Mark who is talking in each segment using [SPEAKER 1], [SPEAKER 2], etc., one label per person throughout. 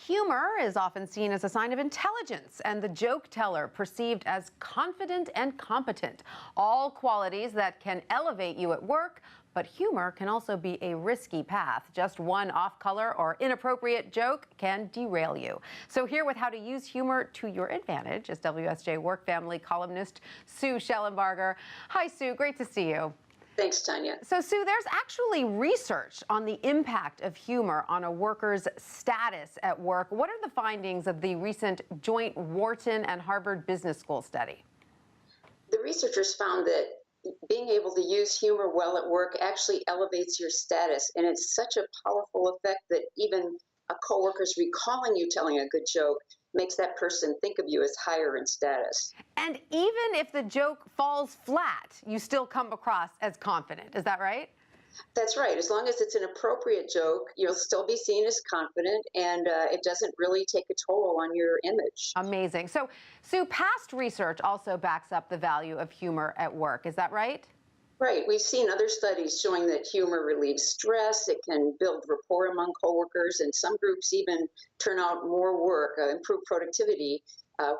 [SPEAKER 1] Humor is often seen as a sign of intelligence, and the joke teller perceived as confident and competent. All qualities that can elevate you at work, but humor can also be a risky path. Just one off-color or inappropriate joke can derail you. So here with how to use humor to your advantage is WSJ Work Family columnist Sue Shellenbarger. Hi, Sue. Great to see you.
[SPEAKER 2] Thanks, Tanya.
[SPEAKER 1] So, Sue, there's actually research on the impact of humor on a worker's status at work. What are the findings of the recent joint Wharton and Harvard Business School study?
[SPEAKER 2] The researchers found that being able to use humor well at work actually elevates your status, and it's such a powerful effect that even a coworker's recalling you telling a good joke makes that person think of you as higher in status.
[SPEAKER 1] And even if the joke falls flat, you still come across as confident. Is that right?
[SPEAKER 2] That's right. As long as it's an appropriate joke, you'll still be seen as confident, and it doesn't really take a toll on your image.
[SPEAKER 1] Amazing. So, Sue, past research also backs up the value of humor at work. Is that right?
[SPEAKER 2] Right. We've seen other studies showing that humor relieves stress. It can build rapport among coworkers, and some groups even turn out more work, improve productivity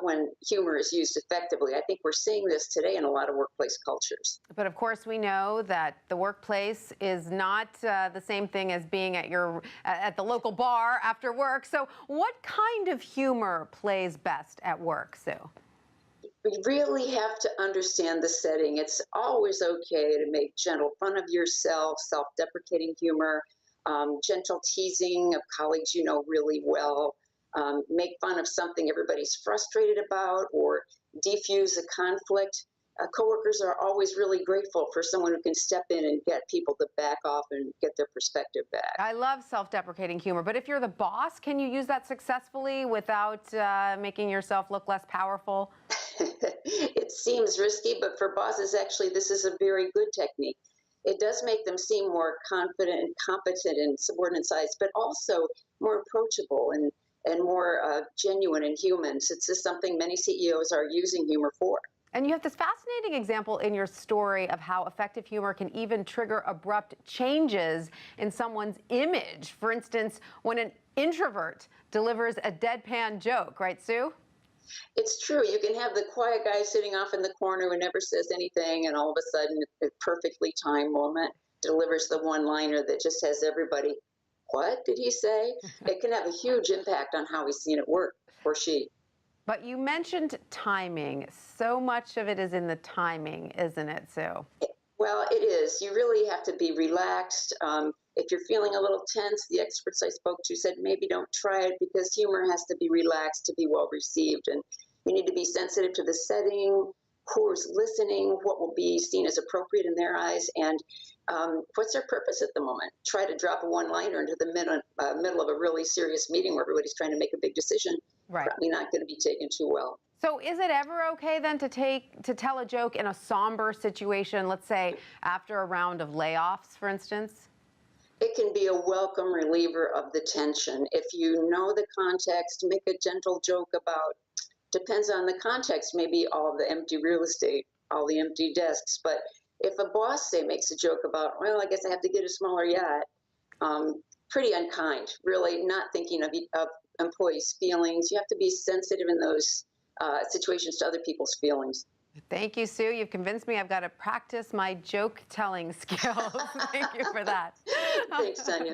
[SPEAKER 2] when humor is used effectively. I think we're seeing this today in a lot of workplace cultures.
[SPEAKER 1] But of course, we know that the workplace is not the same thing as being at the local bar after work. So, what kind of humor plays best at work, Sue?
[SPEAKER 2] We really have to understand the setting. It's always okay to make gentle fun of yourself, self-deprecating humor, gentle teasing of colleagues you know really well, make fun of something everybody's frustrated about, or defuse a conflict. Coworkers are always really grateful for someone who can step in and get people to back off and get their perspective back.
[SPEAKER 1] I love self-deprecating humor, but if you're the boss, can you use that successfully without making yourself look less powerful?
[SPEAKER 2] It seems risky, but for bosses, actually, this is a very good technique. It does make them seem more confident and competent in subordinate sides, but also more approachable and more genuine and human. So it's just something many CEOs are using humor for.
[SPEAKER 1] And you have this fascinating example in your story of how effective humor can even trigger abrupt changes in someone's image. For instance, when an introvert delivers a deadpan joke, right, Sue?
[SPEAKER 2] It's true. You can have the quiet guy sitting off in the corner who never says anything, and all of a sudden, a perfectly timed moment delivers the one-liner that just has everybody, what did he say? It can have a huge impact on how he's seen at work, or she.
[SPEAKER 1] But you mentioned timing. So much of it is in the timing, isn't it, Sue?
[SPEAKER 2] Well, it is. You really have to be relaxed. If you're feeling a little tense, the experts I spoke to said maybe don't try it, because humor has to be relaxed to be well received. And you need to be sensitive to the setting, who's listening, what will be seen as appropriate in their eyes, and what's their purpose at the moment. Try to drop a one-liner into the middle of a really serious meeting where everybody's trying to make a big decision.
[SPEAKER 1] Right.
[SPEAKER 2] Probably not going to be taken too well.
[SPEAKER 1] So is it ever okay then to tell a joke in a somber situation, let's say after a round of layoffs, for instance?
[SPEAKER 2] It can be a welcome reliever of the tension. If you know the context, make a gentle joke about, depends on the context, maybe all the empty real estate, all the empty desks. But if a boss, say, makes a joke about, well, I guess I have to get a smaller yacht, pretty unkind, really not thinking of employees' feelings. You have to be sensitive in those situations to other people's feelings.
[SPEAKER 1] Thank you, Sue. You've convinced me I've got to practice my joke telling skills. Thank you for that.
[SPEAKER 2] Thanks, Tanya.